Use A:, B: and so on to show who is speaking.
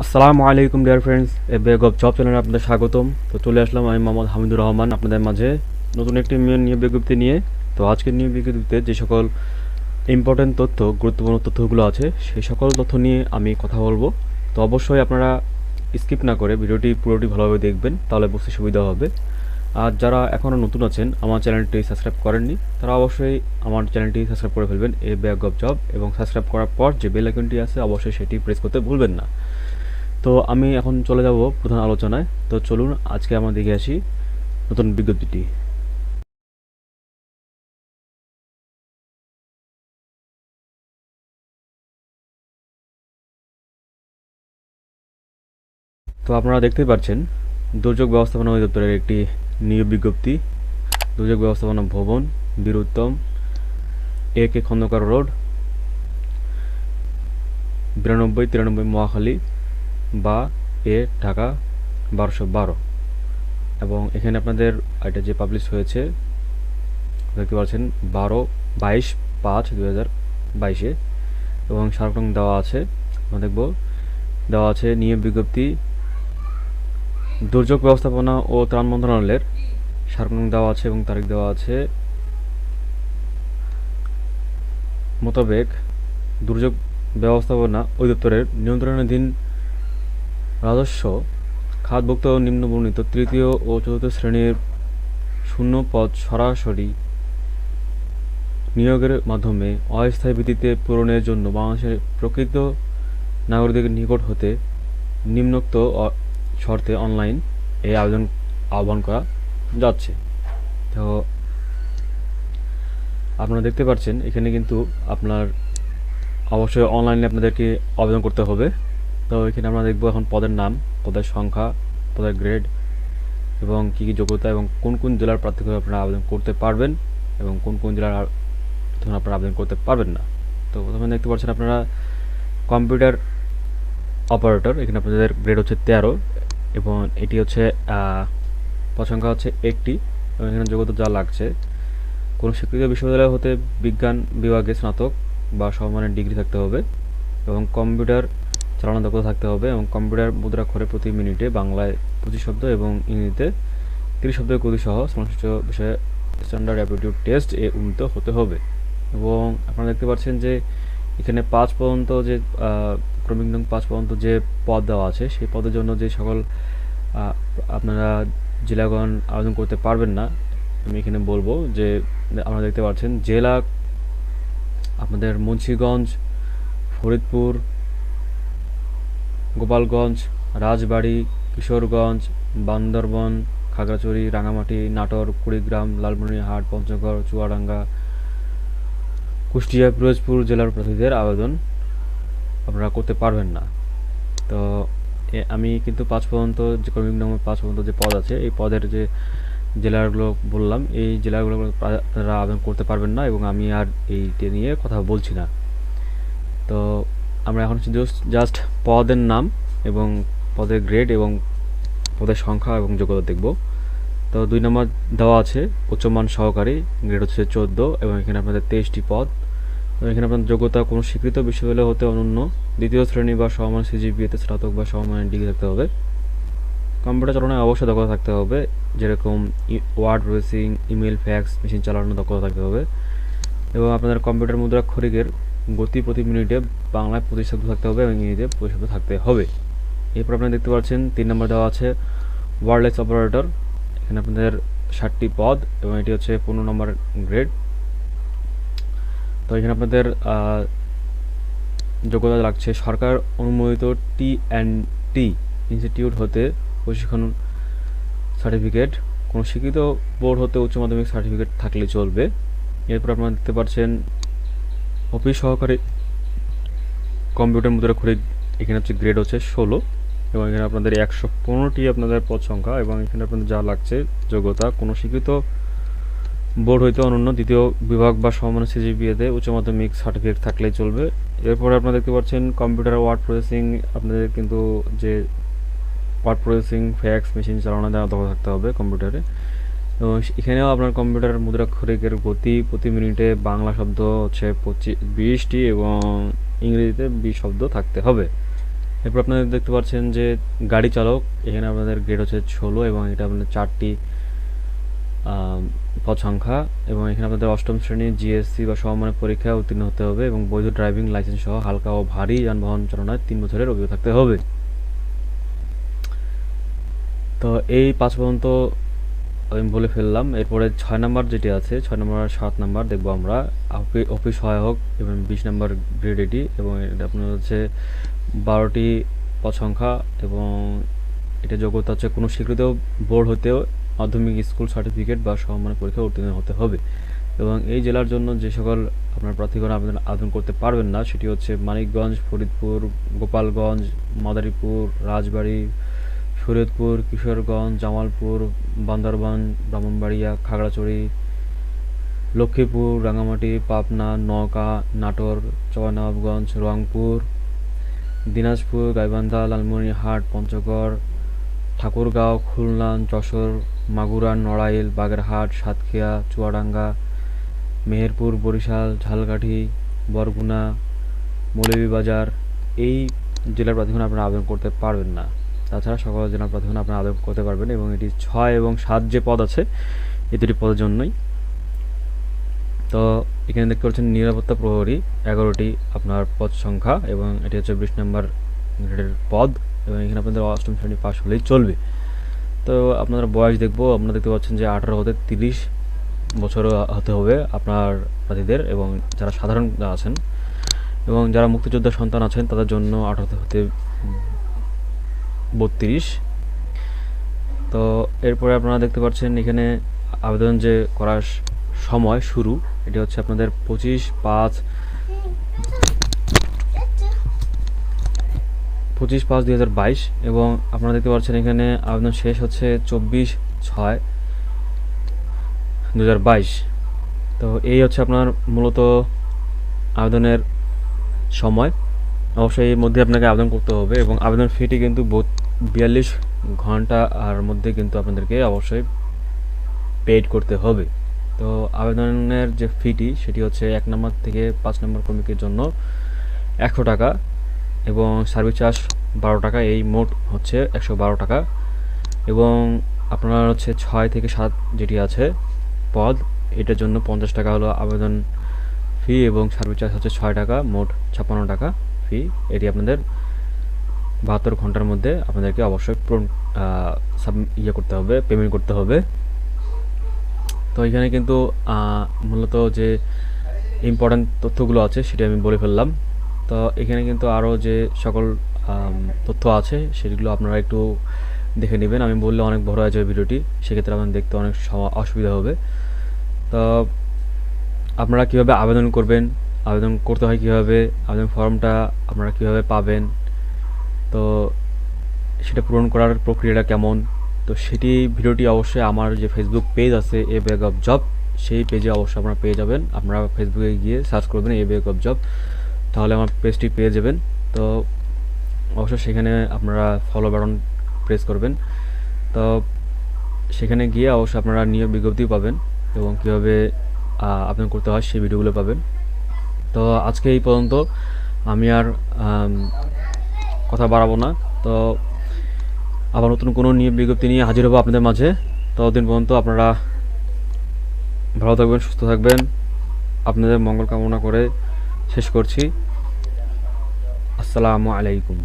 A: আসসালামু আলাইকুম dear friends, A beg of job চ্যানেলে আপনাদের স্বাগতম। তো চলে আসলাম আমি মোহাম্মদ হামিদুর রহমান আপনাদের মাঝে নতুন একটি নিয়োগ বিজ্ঞপ্তি নিয়ে। তো আজকের নিয়োগ বিজ্ঞপ্তিতে যে সকল ইম্পর্টেন্ট তথ্য, গুরুত্বপূর্ণ তথ্যগুলো আছে সেই সকল তথ্য নিয়ে আমি কথা বলবো। তো অবশ্যই আপনারা স্কিপ না করে ভিডিওটি পুরোটি ভালোভাবে দেখবেন, তাহলে বুঝতে সুবিধা হবে। আর যারা এখনও নতুন আছেন, আমার চ্যানেলটি সাবস্ক্রাইব করেননি, তারা অবশ্যই আমার চ্যানেলটি সাবস্ক্রাইব করে ফেলবেন এ ব্যাগ অফ জব, এবং সাবস্ক্রাইব করার পর যে বেল আইকনটি আছে অবশ্যই সেটি প্রেস করতে ভুলবেন না। তো আমি এখন চলে যাব প্রধান আলোচনায়। তো চলুন আজকে আমরা দেখে আসি নতুন বিজ্ঞপ্তিটি। তো আপনারা দেখতেই পাচ্ছেন দুর্যোগ ব্যবস্থাপনা অধিদপ্তরের একটি নিয়োগ বিজ্ঞপ্তি। দুর্যোগ ব্যবস্থাপনা ভবন, বীরুত্তম, কে খন্দকার রোড, 9293 মহাখালী বা ঢাকা 1212। এবং এখানে আপনাদের এটা যে পাবলিশ হয়েছে দেখতে পাচ্ছেন 22/5/2022, এবং সারকং দেওয়া আছে। আমরা দেখব দেওয়া আছে নিয়োগ বিজ্ঞপ্তি দুর্যোগ ব্যবস্থাপনা ও ত্রাণ মন্ত্রণালয়ের, সারকং দেওয়া আছে এবং তারিখ দেওয়া আছে মোতাবেক দুর্যোগ ব্যবস্থাপনা অধিদপ্তরের নিয়ন্ত্রণাধীন রাজস্ব খাতভুক্ত নিম্নবর্ণিত তৃতীয় ও চতুর্থ শ্রেণীর শূন্য পদ সরাসরি নিয়োগের মাধ্যমে অস্থায়ী ভিত্তিতে পূরণের জন্য বাংলাদেশের প্রকৃত নাগরিকদের নিকট হতে নিম্নোক্ত শর্তে অনলাইন এই আবেদন আহ্বান করা যাচ্ছে। তো আপনারা দেখতে পাচ্ছেন এখানে কিন্তু আপনার অবশ্যই অনলাইনে আপনাদেরকে আবেদন করতে হবে। তো এখানে আমরা দেখব এখন পদের নাম, পদের সংখ্যা, পদের গ্রেড এবং কী কী যোগ্যতা এবং কোন কোন জেলার প্রার্থী হয়ে আপনারা আবেদন করতে পারবেন এবং কোন কোন জেলার আপনারা আবেদন করতে পারবেন না। তো প্রথমে দেখতে পাচ্ছেন আপনারা কম্পিউটার অপারেটর, এখানে আপনাদের গ্রেড হচ্ছে 13 এবং এটি হচ্ছে পদ সংখ্যা হচ্ছে 1টি, এবং এখানে যোগ্যতা যা লাগছে কোনো স্বীকৃত বিশ্ববিদ্যালয় হতে বিজ্ঞান বিভাগে স্নাতক বা সমমানের ডিগ্রি থাকতে হবে, এবং কম্পিউটার চালানোর দক্ষতা থাকতে হবে, এবং কম্পিউটার মুদ্রাক্ষরে প্রতি মিনিটে বাংলায় 25 শব্দ এবং ইংরেজিতে 30 শব্দের গতি সহ সংশ্লিষ্ট বিষয়ে স্ট্যান্ডার্ড অ্যাপটিটিউড টেস্ট এ উন্নীত হতে হবে। এবং আপনারা দেখতে পাচ্ছেন যে এখানে 5 পর্যন্ত যে ক্রমিক নং 5 পর্যন্ত যে পদ দেওয়া আছে সেই পদের জন্য যে সকল আপনারা জেলাগণ আবেদন করতে পারবেন না আমি এখানে বলবো যে আপনারা দেখতে পাচ্ছেন জেলা আপনাদের মুন্সিগঞ্জ, ফরিদপুর, গোপালগঞ্জ, রাজবাড়ী, কিশোরগঞ্জ, বান্দরবন, খাগড়াছড়ি, রাঙামাটি, নাটোর, কুড়িগ্রাম, লালমনিরহাট, পঞ্চগড়, চুয়াডাঙ্গা, কুষ্টিয়া, পিরোজপুর জেলার প্রার্থীদের আবেদন আপনারা করতে পারবেন না। তো আমি কিন্তু 5 পর্যন্ত যে ক্রমিক নম্বর 5 পর্যন্ত যে পদ আছে এই পদের যে জেলাগুলো বললাম এই জেলাগুলো আপনারা আবেদন করতে পারবেন না, এবং আমি আর এইটা নিয়ে কথা বলছি না। তো আমরা এখন জাস্ট পদের নাম এবং পদের গ্রেড এবং পদের সংখ্যা এবং যোগ্যতা দেখব। তো 2 নম্বর দেওয়া আছে উচ্চমান সহকারী, গ্রেড হচ্ছে 14, এবং এখানে আপনাদের 23টি পদ, এবং এখানে আপনার যোগ্যতা কোনো স্বীকৃত বিশ্ববিদ্যালয় হতে অনন্য দ্বিতীয় শ্রেণী বা সমমান সিজিপিএতে স্নাতক বা সমমানের ডিগ্রি থাকতে হবে। কম্পিউটার চালানোয় অবশ্যই দক্ষতা থাকতে হবে, যেরকম word processing, email, fax machine চালানোর দক্ষতা থাকতে হবে, এবং আপনাদের কম্পিউটার মুদ্রাক্ষরিকের গতি প্রতি মিনিটে বাংলায় 25 শব্দ থাকতে হবে এবং ইংরেজিতে 25 শব্দ থাকতে হবে। এরপর আপনারা দেখতে পাচ্ছেন 3 নম্বর দেওয়া আছে ওয়্যারলেস অপারেটর, এখানে আপনাদের 60টি পদ এবং এটি হচ্ছে 15 নম্বর গ্রেড। তো এখানে আপনাদের যোগ্যতা লাগছে সরকার অনুমোদিত টি&টি ইনস্টিটিউট হতে প্রশিক্ষণ সার্টিফিকেট, কোনো স্বীকৃত বোর্ড হতে উচ্চ মাধ্যমিক সার্টিফিকেট থাকলে চলবে। এরপর আপনারা দেখতে পাচ্ছেন অফিস সহকারী কম্পিউটার মুদ্রাক্ষরিক, এখানে হচ্ছে গ্রেড হচ্ছে 16, এবং এখানে আপনাদের 115টি আপনাদের পদ সংখ্যা, এবং এখানে আপনাদের যা লাগছে যোগ্যতা কোনো স্বীকৃত বোর্ড হইতে অনন্য দ্বিতীয় বিভাগ বা সমমানের সিজিপিএতে উচ্চ মাধ্যমিক সার্টিফিকেট থাকলেই চলবে। এরপরে আপনারা দেখতে পাচ্ছেন কম্পিউটার ওয়ার্ড প্রসেসিং, আপনাদের কিন্তু যে ওয়ার্ড প্রসেসিং, ফ্যাক্স মেশিন চালানো দেওয়া দক্ষতা থাকতে হবে কম্পিউটারে, এবং এখানেও আপনার কম্পিউটার মুদ্রাক্ষরিকের গতি প্রতি মিনিটে বাংলা শব্দ হচ্ছে 20টি এবং ইংরেজিতে 20 শব্দ থাকতে হবে। এরপর আপনারা দেখতে পাচ্ছেন যে গাড়ি চালক, এখানে আপনাদের গ্রেড হচ্ছে 16 এবং এটা আপনাদের 4টি পদ সংখ্যা, এবং এখানে আপনাদের অষ্টম শ্রেণী জিএসসি বা সমমানের পরীক্ষায় উত্তীর্ণ হতে হবে এবং বৈধ ড্রাইভিং লাইসেন্স সহ হালকা ও ভারী যানবাহন চালনায় 3 বছরের অভিজ্ঞতা থাকতে হবে। তো এই 5 পর্যন্ত আমি বলে ফেললাম। এরপরে 6 নাম্বার যেটি আছে, 6 নাম্বার আর 7 নাম্বার দেখবো আমরা। অফিস সহায়ক এবং 20 নাম্বার গ্রেড এটি, এবং এটা আপনার হচ্ছে 12টি পদ সংখ্যা, এবং এটা যোগ্যতা হচ্ছে কোনো স্বীকৃত বোর্ড হতেও মাধ্যমিক স্কুল সার্টিফিকেট বা সমমানের পরীক্ষা উত্তীর্ণ হতে হবে। এবং এই জেলার জন্য যে সকল আপনার প্রার্থীগণ আবেদন করতে পারবেন না সেটি হচ্ছে মানিকগঞ্জ, ফরিদপুর, গোপালগঞ্জ, মাদারীপুর, রাজবাড়ী, শরীয়তপুর, কিশোরগঞ্জ, জামালপুর, বান্দরবান, ব্রাহ্মণবাড়িয়া, খাগড়াছড়ি, লক্ষ্মীপুর, রাঙ্গামাটি, পাবনা, নওগাঁ, নাটোর, চাঁপাইনবাবগঞ্জ, রংপুর, দিনাজপুর, গাইবান্ধা, লালমনিরহাট, পঞ্চগড়, ঠাকুরগাঁও, খুলনা, যশোর, মাগুরা, নড়াইল, বাগেরহাট, সাতক্ষীরা, চুয়াডাঙ্গা, মেহেরপুর, বরিশাল, ঝালকাঠি, বরগুনা, মৌলভীবাজার, এই জেলার প্রার্থীগণ আপনারা আবেদন করতে পারবেন না। তাছাড়া সকল জেলার প্রার্থীগণ আপনারা আবেদন করতে পারবেন, এবং এটি 6 এবং 7 যে পদ আছে এই দুটি পদের জন্যই। তো এখানে দেখতে পাচ্ছেন নিরাপত্তা প্রহরী 11টি আপনার পদ সংখ্যা, এবং এটি হচ্ছে 20 নম্বর গ্রেডের পদ, এবং এখানে আপনাদের অষ্টম শ্রেণী পাস হলেই চলবে। তো আপনারা বয়স দেখবো, আপনারা দেখতে পাচ্ছেন যে 18 হতে 30 বছর হতে হবে আপনার প্রার্থীদের, এবং যারা সাধারণ আছেন এবং যারা মুক্তিযোদ্ধার সন্তান আছেন তাদের জন্য 18 হতে 32। তো এরপরে আপনারা দেখতে পাচ্ছেন এখানে আবেদন যে করার সময় শুরু, এটি হচ্ছে আপনাদের 25/5/2022, এবং আপনারা দেখতে পাচ্ছেন এখানে আবেদন শেষ হচ্ছে 24/6/2022। তো এই হচ্ছে আপনার মূলত আবেদনের সময়। অবশ্যই এর মধ্যে আপনাকে আবেদন করতে হবে, এবং আবেদন ফিটি কিন্তু 42 ঘন্টা আর মধ্যে কিন্তু আপনাদেরকে অবশ্যই পেইড করতে হবে। তো আবেদনের যে ফিটি সেটি হচ্ছে 1 নম্বর থেকে 5 নম্বর ক্রমিকের জন্য 100 টাকা, এবং সার্ভিস চার্জ 12 টাকা, এই মোট হচ্ছে 112 টাকা। এবং আপনার হচ্ছে 6 থেকে 7 যেটি আছে পদ, এটার জন্য 50 টাকা হলো আবেদন ফি, এবং সার্ভিস চার্জ হচ্ছে 6 টাকা, মোট 56 টাকা ফি। এটি আপনাদের 72 ঘন্টার মধ্যে আপনাদেরকে অবশ্যই করতে হবে, পেমেন্ট করতে হবে। তো এখানে কিন্তু মূলত যে ইম্পর্ট্যান্ট তথ্যগুলো আছে সেটি আমি বলে ফেললাম। তো এখানে কিন্তু আরও যে সকল তথ্য আছে সেগুলো আপনারা একটু দেখে নেবেন। আমি বললে অনেক বড় হয়ে যাবে ভিডিওটি, সেক্ষেত্রে আপনার দেখতে অনেক অসুবিধা হবে। তো আপনারা কীভাবে আবেদন করবেন, আবেদন করতে হয় কীভাবে, আবেদন ফর্মটা আপনারা কীভাবে পাবেন, তো সেটা পূরণ করার প্রক্রিয়াটা কেমন, তো সেটি ভিডিওটি অবশ্যই আমার যে ফেসবুক পেজ আছে এ ব্যাগ অফ জব, সেই পেজে অবশ্যই আপনারা পেয়ে যাবেন। আপনারা ফেসবুকে গিয়ে সার্চ করবেন এ ব্যাগ অফ জব, তাহলে আমার পেজটি পেয়ে যাবেন। তো অবশ্যই সেখানে আপনারা ফলো বাটন প্রেস করবেন। তো সেখানে গিয়ে অবশ্যই আপনারা নিয়োগ বিজ্ঞপ্তি পাবেন, এবং কীভাবে আবেদন করতে হয় সেই ভিডিওগুলো পাবেন। তো আজকে এই পর্যন্ত, আমি আর কথা বাড়াবো না। তো আবার নতুন কোনো নিয়োগ বিজ্ঞপ্তি নিয়ে হাজির হবো আপনাদের মাঝে। ততদিন পর্যন্ত আপনারা ভালো থাকবেন, সুস্থ থাকবেন, আপনাদের মঙ্গল কামনা করে শেষ করছি। আসসালামু আলাইকুম।